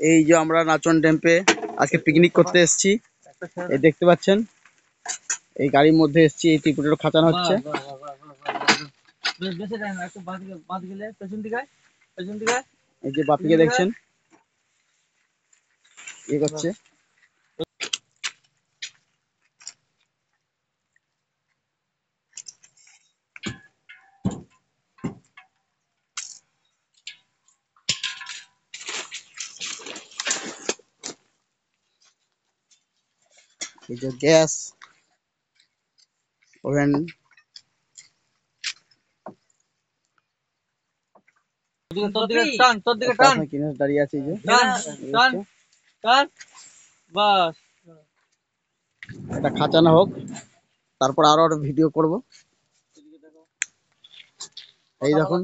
এই যে আমরা নাচন ড্যাম্পে আজকে পিকনিক করতে এসেছি। এই দেখতে পাচ্ছেন এই গাড়ির মধ্যে এসেছি, এই ত্রিপুরের খাঁচানো হচ্ছে। এই যে বাপিকে দেখছেন এই করছে। এই যে গ্যাস ওভেন দাঁড়িয়ে আছে। এই যে এটা খাঁচানো হোক, তারপর আরো ভিডিও করব। এই দেখুন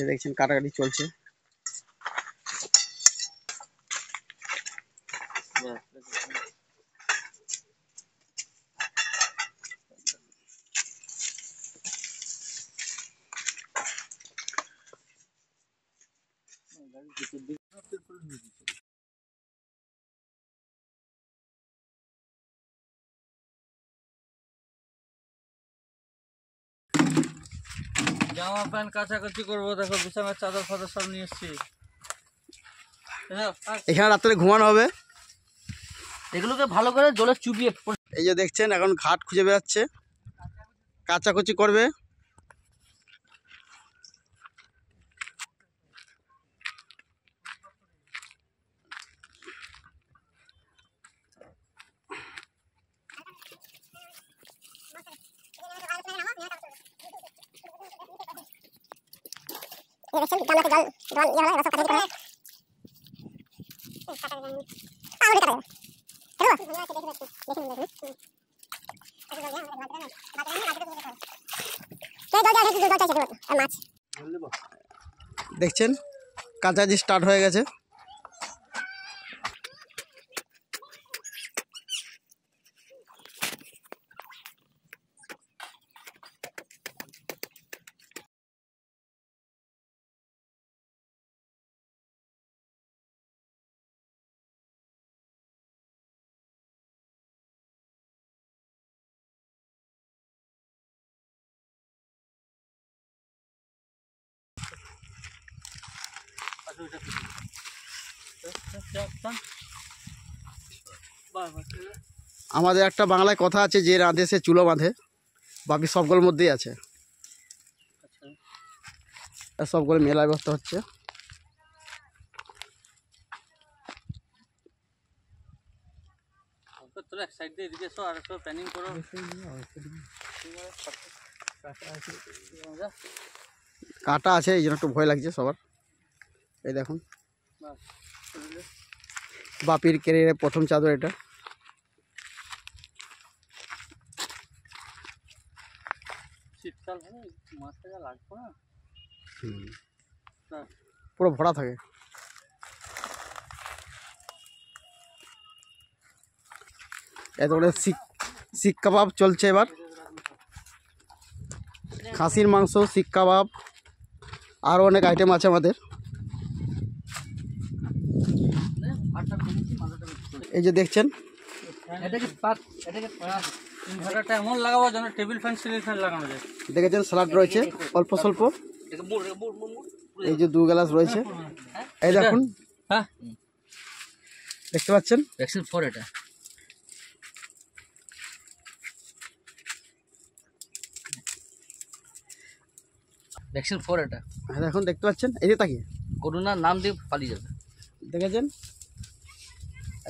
দেখছেন কাটাকাটি চলছে। জামা প্যান্ট কাচাকাচি করবো, দেখো বিছানার চাদর ফাদর সব নিয়ে এসছি। এখানে রাত্রে ঘুমানো হবে। এগুলোকে ভালো করে জলে চুবিয়ে। এই যে দেখছেন এখন ঘাট খুঁজে বেড়াচ্ছে, কাচাকুচি করবে। দেখছেন কাচাজি স্টার্ট হয়ে গেছে। আমাদের একটা বাংলায় কথা আছে, যে রাঁধে সে চুলো বাঁধে। বাকি সবগুলোর মধ্যেই আছে, সবগুলো মেলায় ব্যবস্থা হচ্ছে। কাটা আছে এই জন্য একটু ভয় লাগছে সবার। এই দেখুন বাপির ক্যারিয়ারের প্রথম চাদর এটা। শীতকাল হলে মাছ টাকা লাগবে না, পুরো ভরা থাকে। এতগুলো শিক কাবাব চলছে এবার, খাসির মাংস, শিক কাবাব, আরও অনেক আইটেম আছে আমাদের। এই যে দেখছেন এমন লাগাবো যেন টেবিল ফ্যান সিলিং ফ্যান লাগানো যায়। দেখেছেন স্যালাড রয়েছে অল্প স্বল্প। এই যে 2 গ্লাস রয়েছে। এই দেখুন হ্যাঁ দেখতে পাচ্ছেন ভ্যাকসিন 4 এটা ভ্যাকসিন 4 এটা। হ্যাঁ এখন দেখতে পাচ্ছেন, এই যে তাকিয়ে করোনার নাম দিয়ে পালিয়ে যাবে। দেখেছেন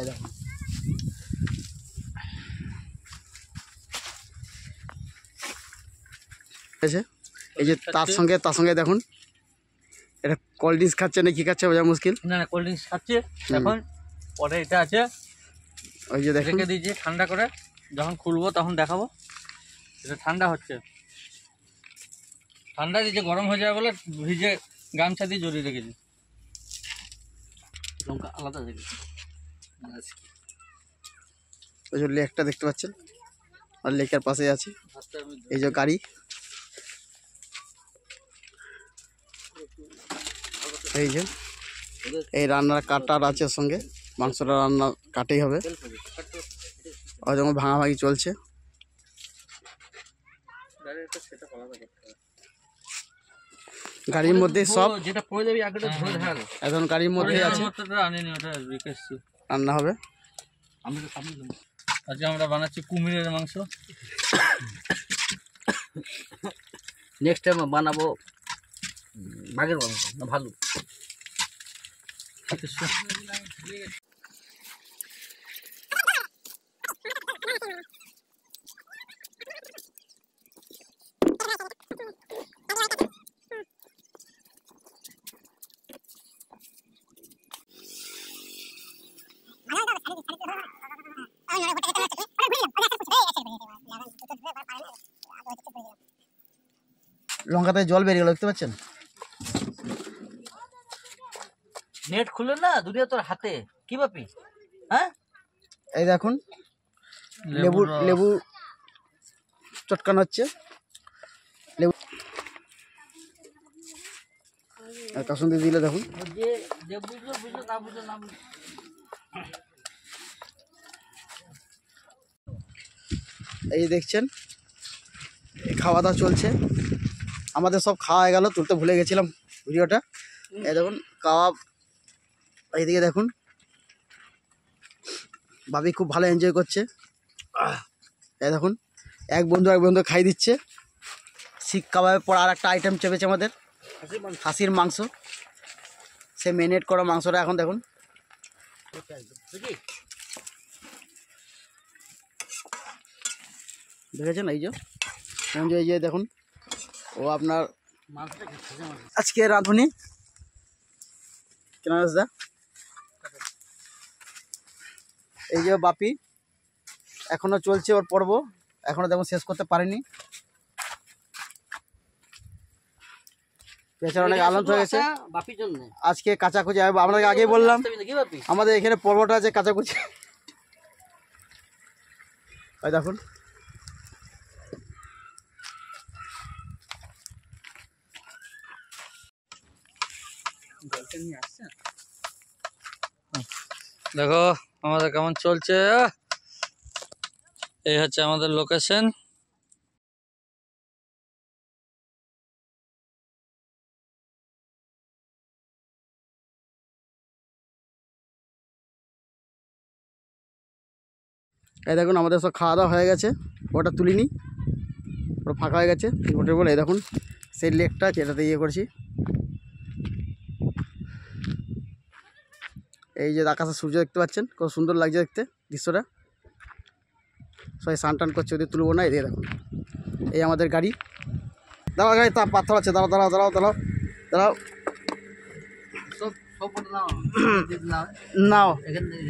এই দেখুন এই যে তার সঙ্গে দেখুন এটা কোল্ড ড্রিঙ্কস খাচ্ছে না কি খাচ্ছে বোঝা মুশকিল। না না কোল্ড ড্রিঙ্কস খাচ্ছে এখন, পরে এটা আছে ওই যে দেখুন রেখে দিয়েছি ঠান্ডা করে, যখন খুলবো তখন দেখাবো। এটা ঠান্ডা হচ্ছে, ঠান্ডা দিয়েছে গরম হয়ে যাবে বলে ভিজে গামছা দিয়ে জড়িয়ে রেখেছি। লঙ্কা আলাদা রেখেছি। ওই যে লেকটা দেখতে পাচ্ছেন, আর লেকের পাশে আছে এই যে গাড়ি। এই যে এই রান্নার কাটার আছে ওর সঙ্গে, মাংসটা রান্না কাটেই হবে। ওই যেমন ভাঙাভাঙি চলছে। গাড়ির মধ্যে সব যেটা পড়ে যাবে আগেটা ধরে ঢাল। এখন গাড়ির মধ্যে আছে, আনিনি, ওটা রেখেছি। রান্না হবে। আজকে আমরা বানাচ্ছি কুমিরের মাংস। নেক্সট টাইম বানাবো বাঘের মাংস না ভালো। লঙ্কাতে জল বেরিয়ে গেল, দেখতে পাচ্ছেন। নেট খুলে না দুনিয়া তোর হাতে কি বাপি। হ্যাঁ এই দেখুন লেবু চটকানো হচ্ছে। লেবু কাসুন দিয়ে দিলে দেখুন। যে বুঝলো বুঝলো, না বুঝলো না বুঝলো। এই দেখছেন খাওয়া দাওয়া চলছে। আমাদের সব খাওয়া হয়ে গেল, তুলতে ভুলে গেছিলাম ভিডিওটা। এই দেখুন কাবাব, এইদিকে দেখুন ভাবি খুব ভালো এনজয় করছে। এই দেখুন এক বন্ধু খাই দিচ্ছে। শিক কাবাবের পর আর একটা আইটেম চেপেছে আমাদের, খাসির মাংস। সে মেরিনেট করা মাংসটা এখন দেখুন। দেখেছেন এই যে দেখুন, ও আপনার আজকে রাঁধুনি কেন দা। এই যে বাপি এখনো চলছে ওর পর্ব, এখনো তেমন শেষ করতে পারেনি। বেচারা অনেক আনন্দ হয়ে গেছে বাপির জন্য আজকে কাচাকুচি। আপনাকে আগেই বললাম আমাদের এখানে পর্বটা আছে কাচাকুচি। ওই দেখুন দেখো আমাদের কেমন চলছে। এই হচ্ছে আমাদের লোকেশন। এই দেখুন আমাদের সব খাওয়া দাওয়া হয়ে গেছে, ওটা তুলিনি, ওটা ফাঁকা হয়ে গেছে ওটা বলে। এই দেখুন সেই লেকটা যেটাতে ইয়ে করছি। এই যে আকাশে সূর্য দেখতে পাচ্ছেন, কত সুন্দর লাগছে দেখতে দৃশ্যটা। সবাই স্নান টান করছে, ওদের তুলবো না। এই দেখুন এই আমাদের গাড়ি। দাঁড়াও গাড়ি, তা পাথর আছে, দাঁড়াও দাঁড়াও দাঁড়াও দাঁড়াও দাঁড়াও। সব নাও নাও এখান থেকে